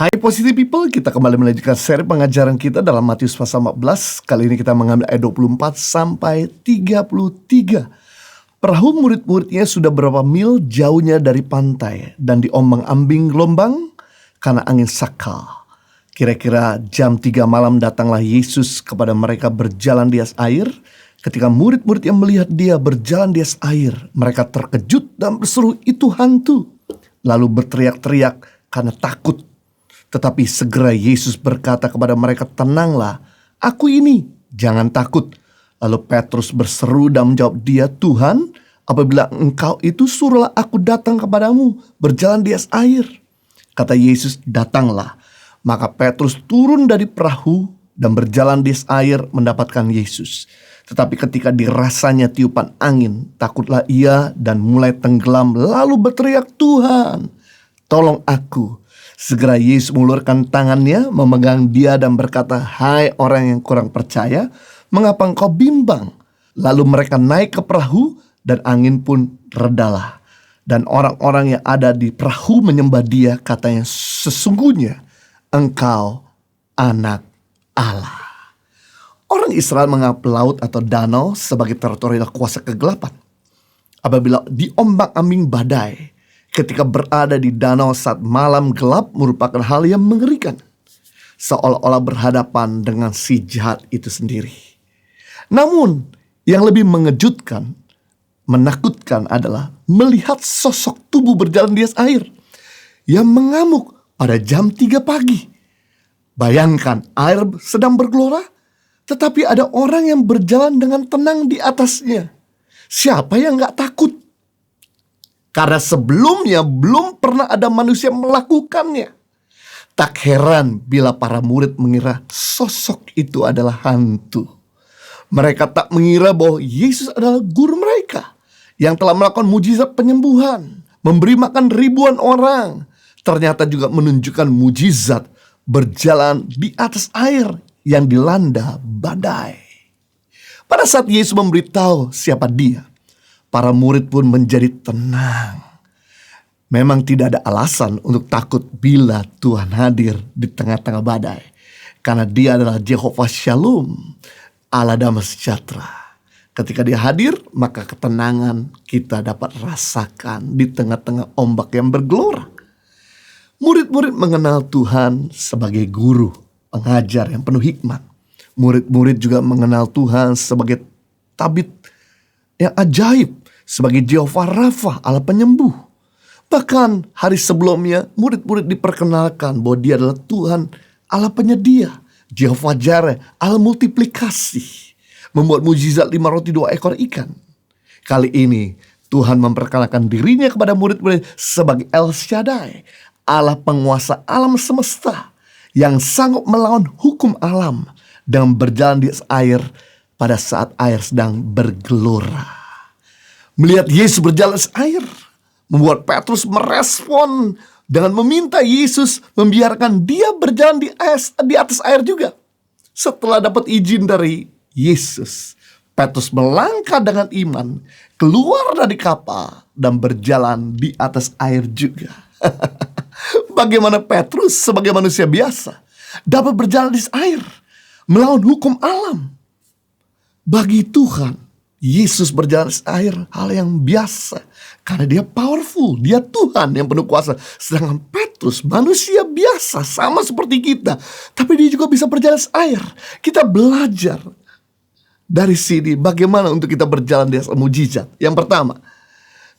Hai Positive People, kita kembali melanjutkan seri pengajaran kita dalam Matius pasal 14. Kali ini kita mengambil ayat 24 sampai 33. Perahu murid-muridnya sudah berapa mil jauhnya dari pantai dan diombang-ambing gelombang karena angin sakal. Kira-kira jam 3 malam datanglah Yesus kepada mereka berjalan di atas air. Ketika murid-murid yang melihat dia berjalan di atas air, mereka terkejut dan berseru, "Itu hantu!" Lalu berteriak-teriak karena takut. Tetapi segera Yesus berkata kepada mereka, "Tenanglah, aku ini, jangan takut." Lalu Petrus berseru dan menjawab dia, "Tuhan, apabila engkau itu, suruhlah aku datang kepadamu berjalan di atas air." Kata Yesus, "Datanglah." Maka Petrus turun dari perahu dan berjalan di atas air mendapatkan Yesus. Tetapi ketika dirasanya tiupan angin, takutlah ia dan mulai tenggelam, lalu berteriak, "Tuhan, tolong aku." Segera Yesus mengulurkan tangannya, memegang dia dan berkata, "Hai orang yang kurang percaya, mengapa engkau bimbang?" Lalu mereka naik ke perahu dan angin pun redalah. Dan orang-orang yang ada di perahu menyembah dia, katanya, "Sesungguhnya engkau anak Allah." Orang Israel menganggap laut atau danau sebagai teritorial kuasa kegelapan. Apabila diombang-ambing badai, ketika berada di danau saat malam gelap merupakan hal yang mengerikan. Seolah-olah berhadapan dengan si jahat itu sendiri. Namun yang lebih mengejutkan, menakutkan adalah melihat sosok tubuh berjalan di atas air yang mengamuk pada jam 3 pagi. Bayangkan, air sedang bergelora, tetapi ada orang yang berjalan dengan tenang di atasnya. Siapa yang gak takut? Karena sebelumnya belum pernah ada manusia melakukannya. Tak heran bila para murid mengira sosok itu adalah hantu. Mereka tak mengira bahwa Yesus adalah guru mereka yang telah melakukan mujizat penyembuhan, memberi makan ribuan orang. Ternyata juga menunjukkan mujizat berjalan di atas air yang dilanda badai. Pada saat Yesus memberitahu siapa dia, para murid pun menjadi tenang. Memang tidak ada alasan untuk takut bila Tuhan hadir di tengah-tengah badai. Karena dia adalah Jehovah Shalom, Allah damai sejahtera. Ketika dia hadir, maka ketenangan kita dapat rasakan di tengah-tengah ombak yang bergelora. Murid-murid mengenal Tuhan sebagai guru, pengajar yang penuh hikmat. Murid-murid juga mengenal Tuhan sebagai tabib yang ajaib, sebagai Jehovah Rafa, Allah penyembuh. Bahkan hari sebelumnya murid-murid diperkenalkan bahwa dia adalah Tuhan Allah penyedia, Jehovah Jireh, Allah multiplikasi, membuat mujizat 5 roti 2 ekor ikan. Kali ini Tuhan memperkenalkan dirinya kepada murid-murid sebagai El Shaddai, Allah penguasa alam semesta yang sanggup melawan hukum alam dan berjalan di atas air pada saat air sedang bergelora. Melihat Yesus berjalan di air membuat Petrus merespon dengan meminta Yesus membiarkan dia berjalan di atas air juga. Setelah dapat izin dari Yesus, Petrus melangkah dengan iman keluar dari kapal dan berjalan di atas air juga. Bagaimana Petrus sebagai manusia biasa dapat berjalan di air melawan hukum alam? Bagi Tuhan, Yesus berjalan di air hal yang biasa. Karena dia powerful, dia Tuhan yang penuh kuasa. Sedangkan Petrus manusia biasa, sama seperti kita, tapi dia juga bisa berjalan di air. Kita belajar dari sini bagaimana untuk kita berjalan di atas mujizat. Yang pertama,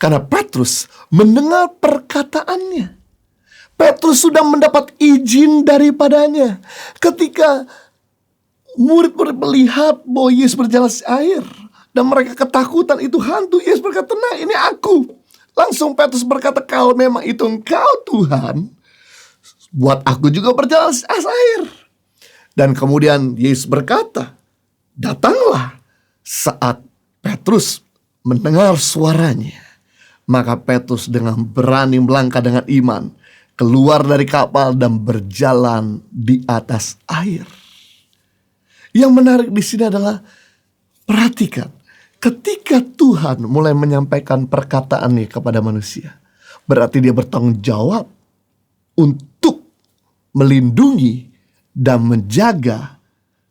karena Petrus mendengar perkataannya. Petrus sudah mendapat izin daripadanya. Ketika murid-murid melihat bahwa Yesus berjalan di air dan mereka ketakutan, itu hantu, Yesus berkata, "Tenang, ini aku." Langsung Petrus berkata, "Kalau memang itu engkau Tuhan, buat aku juga berjalan di atas air." Dan kemudian Yesus berkata, "Datanglah." Saat Petrus mendengar suaranya, maka Petrus dengan berani melangkah dengan iman keluar dari kapal dan berjalan di atas air. Yang menarik di sini adalah, perhatikan, ketika Tuhan mulai menyampaikan perkataannya kepada manusia, berarti dia bertanggung jawab untuk melindungi, dan menjaga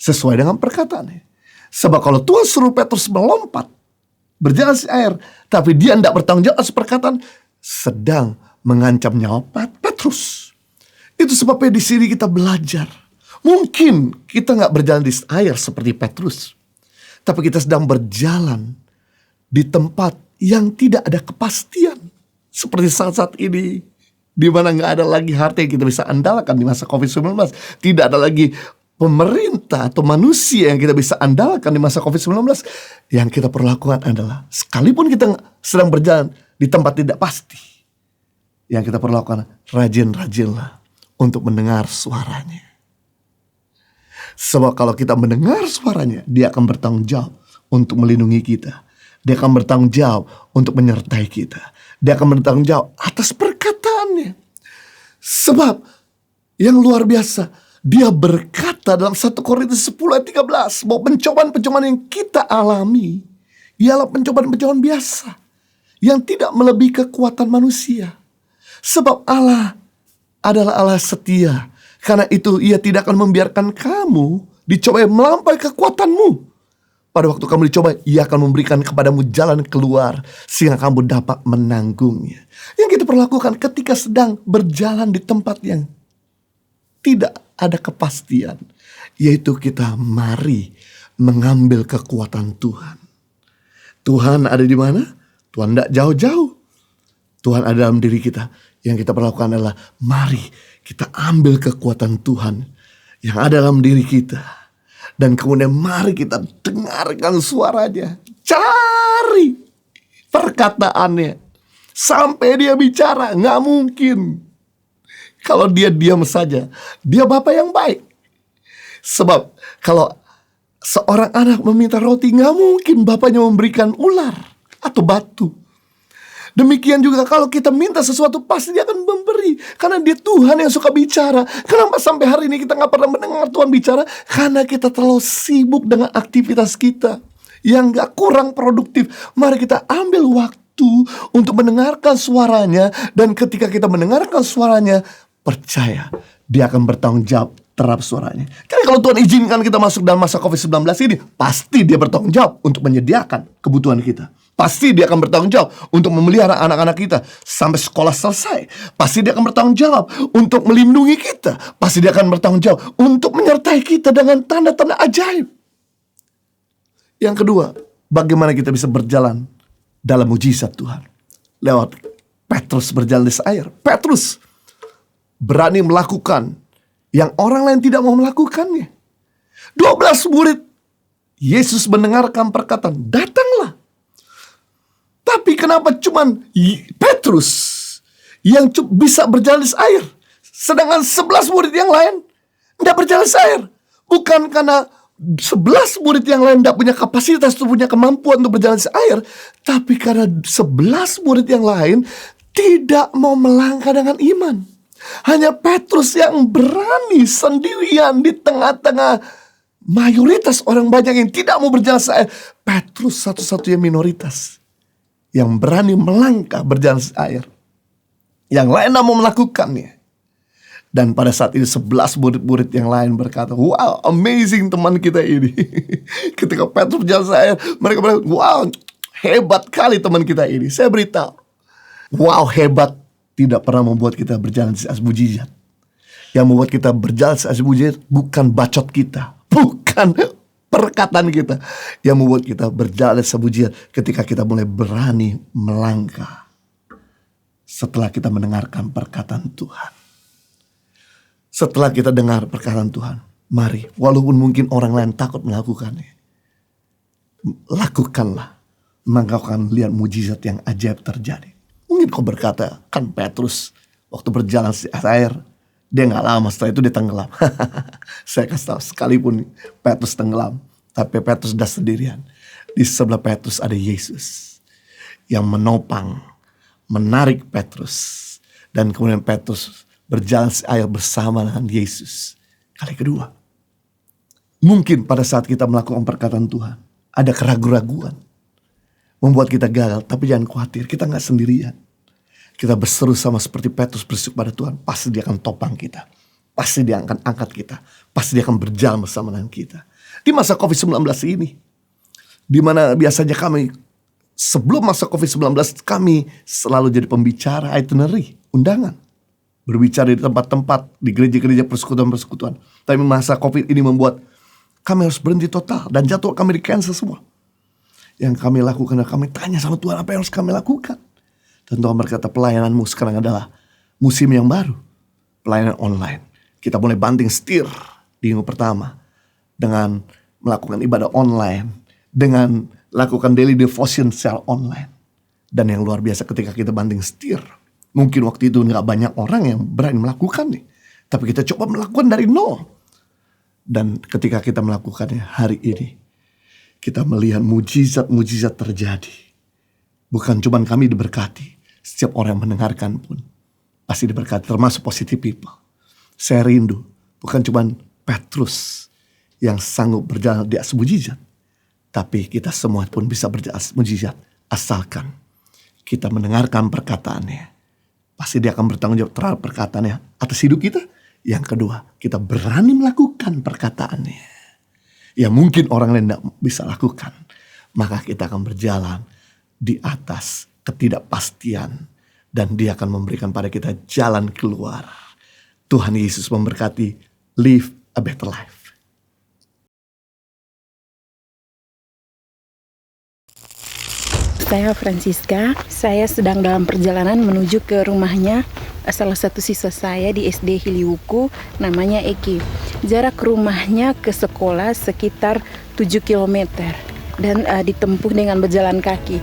sesuai dengan perkataannya. Sebab kalau Tuhan suruh Petrus melompat, berjalan di air, tapi dia tidak bertanggung jawab atas perkataan, sedang mengancam nyawa Petrus. Itu sebabnya di sini kita belajar. Mungkin kita nggak berjalan di air seperti Petrus, tapi kita sedang berjalan di tempat yang tidak ada kepastian. Seperti saat-saat ini, di mana nggak ada lagi harta yang kita bisa andalkan di masa COVID-19. Tidak ada lagi pemerintah atau manusia yang kita bisa andalkan di masa COVID-19. Yang kita perlu lakukan adalah, sekalipun kita sedang berjalan di tempat tidak pasti, yang kita perlu lakukan, rajin-rajinlah untuk mendengar suaranya. Sebab kalau kita mendengar suaranya, dia akan bertanggung jawab untuk melindungi kita. Dia akan bertanggung jawab untuk menyertai kita. Dia akan bertanggung jawab atas perkataannya. Sebab yang luar biasa, dia berkata dalam 1 Korintus 10 ayat 13 bahwa pencobaan-pencobaan yang kita alami ialah pencobaan-pencobaan biasa yang tidak melebihi kekuatan manusia. Sebab Allah adalah Allah setia. Karena itu ia tidak akan membiarkan kamu dicobai melampaui kekuatanmu. Pada waktu kamu dicoba, ia akan memberikan kepadamu jalan keluar sehingga kamu dapat menanggungnya. Yang kita perlakukan ketika sedang berjalan di tempat yang tidak ada kepastian, yaitu kita mari mengambil kekuatan Tuhan. Tuhan ada di mana? Tuhan tidak jauh-jauh. Tuhan ada dalam diri kita. Yang kita perlakukan adalah mari kita ambil kekuatan Tuhan yang ada dalam diri kita. Dan kemudian mari kita dengarkan suaranya. Cari perkataannya. Sampai dia bicara. Nggak mungkin. Kalau dia diam saja. Dia Bapa yang baik. Sebab kalau seorang anak meminta roti, nggak mungkin bapaknya memberikan ular atau batu. Demikian juga kalau kita minta sesuatu, pasti dia akan memberi. Karena dia Tuhan yang suka bicara. Kenapa sampai hari ini kita gak pernah mendengar Tuhan bicara? Karena kita terlalu sibuk dengan aktivitas kita yang gak kurang produktif. Mari kita ambil waktu untuk mendengarkan suaranya. Dan ketika kita mendengarkan suaranya, percaya dia akan bertanggung jawab terhadap suaranya. Karena kalau Tuhan izinkan kita masuk dalam masa COVID-19 ini, pasti dia bertanggung jawab untuk menyediakan kebutuhan kita. Pasti dia akan bertanggung jawab untuk memelihara anak-anak kita sampai sekolah selesai. Pasti dia akan bertanggung jawab untuk melindungi kita. Pasti dia akan bertanggung jawab untuk menyertai kita dengan tanda-tanda ajaib. Yang kedua, bagaimana kita bisa berjalan dalam mujizat Tuhan? Lewat Petrus berjalan di air. Petrus berani melakukan yang orang lain tidak mau melakukannya. 12 murid Yesus mendengarkan perkataan, datanglah. Tapi kenapa cuman Petrus yang bisa berjalan di air, sedangkan 11 murid yang lain tidak berjalan di air? Bukan karena 11 murid yang lain tidak punya kapasitas, tidak punya kemampuan untuk berjalan di air, tapi karena 11 murid yang lain tidak mau melangkah dengan iman. Hanya Petrus yang berani sendirian di tengah-tengah mayoritas orang banyak yang tidak mau berjalan di air. Petrus satu-satunya minoritas yang berani melangkah berjalan di air. Yang lain tidak mau melakukannya. Dan pada saat itu 11 murid-murid yang lain berkata, wow, amazing teman kita ini. Ketika Petrus berjalan di air, mereka berkata, wow, hebat kali teman kita ini. Saya beritahu, wow, hebat tidak pernah membuat kita berjalan di atas mujizat. Yang membuat kita berjalan di atas mujizat bukan bacot kita, bukan perkataan kita. Yang membuat kita berjalan di atas mujizat ketika kita mulai berani melangkah setelah kita mendengarkan perkataan Tuhan. Setelah kita dengar perkataan Tuhan, mari, walaupun mungkin orang lain takut melakukannya, lakukanlah. Maka akan lihat mujizat yang ajaib terjadi. Mungkin kau berkata, kan Petrus waktu berjalan di air, dia gak lama setelah itu dia tenggelam. Saya kasih tahu, sekalipun Petrus tenggelam, tapi Petrus sudah sendirian. Di sebelah Petrus ada Yesus yang menopang, menarik Petrus. Dan kemudian Petrus berjalan di air bersama dengan Yesus. Kali kedua, mungkin pada saat kita melakukan perkataan Tuhan, ada keraguan-raguan membuat kita gagal. Tapi jangan khawatir, kita gak sendirian. Kita berseru sama seperti Petrus berseru pada Tuhan, pasti dia akan topang kita. pasti dia akan angkat kita. Pasti dia akan berjalan bersama dengan kita. Di masa COVID-19 ini, di mana biasanya kami, sebelum masa COVID-19, kami selalu jadi pembicara itinerary, undangan. Berbicara di tempat-tempat, di gereja-gereja persekutuan-persekutuan. Tapi masa COVID ini membuat kami harus berhenti total. Dan jadwal kami di-cancel semua. Yang kami lakukan, kami tanya sama Tuhan apa yang harus kami lakukan. Dan Tuhan berkata, pelayananmu sekarang adalah musim yang baru. Pelayanan online. Kita mulai banting setir di minggu pertama. Dengan melakukan ibadah online. Dengan lakukan daily devotion secara online. Dan yang luar biasa ketika kita banting setir. Mungkin waktu itu gak banyak orang yang berani melakukan nih. Tapi kita coba melakukan dari nol. Dan ketika kita melakukannya hari ini. Kita melihat mujizat-mujizat terjadi. Bukan cuma kami diberkati. Setiap orang yang mendengarkan pun pasti diberkati. Termasuk positive people. Saya rindu. Bukan cuma Petrus yang sanggup berjalan di atas mujizat. Tapi kita semua pun bisa berjalan atas mujizat. Asalkan kita mendengarkan perkataannya. Pasti dia akan bertanggung jawab terhadap perkataannya atas hidup kita. Yang kedua, kita berani melakukan perkataannya. Yang mungkin orang lain tidak bisa lakukan. Maka kita akan berjalan di atas ketidakpastian. Dan dia akan memberikan pada kita jalan keluar. Tuhan Yesus memberkati. Live a better life. Saya Francisca, saya sedang dalam perjalanan menuju ke rumahnya salah satu siswa saya di SD Hiliwuku, namanya Eki. Jarak rumahnya ke sekolah sekitar 7 km dan ditempuh dengan berjalan kaki.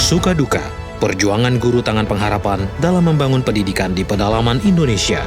Suka duka, perjuangan guru tangan pengharapan dalam membangun pendidikan di pedalaman Indonesia.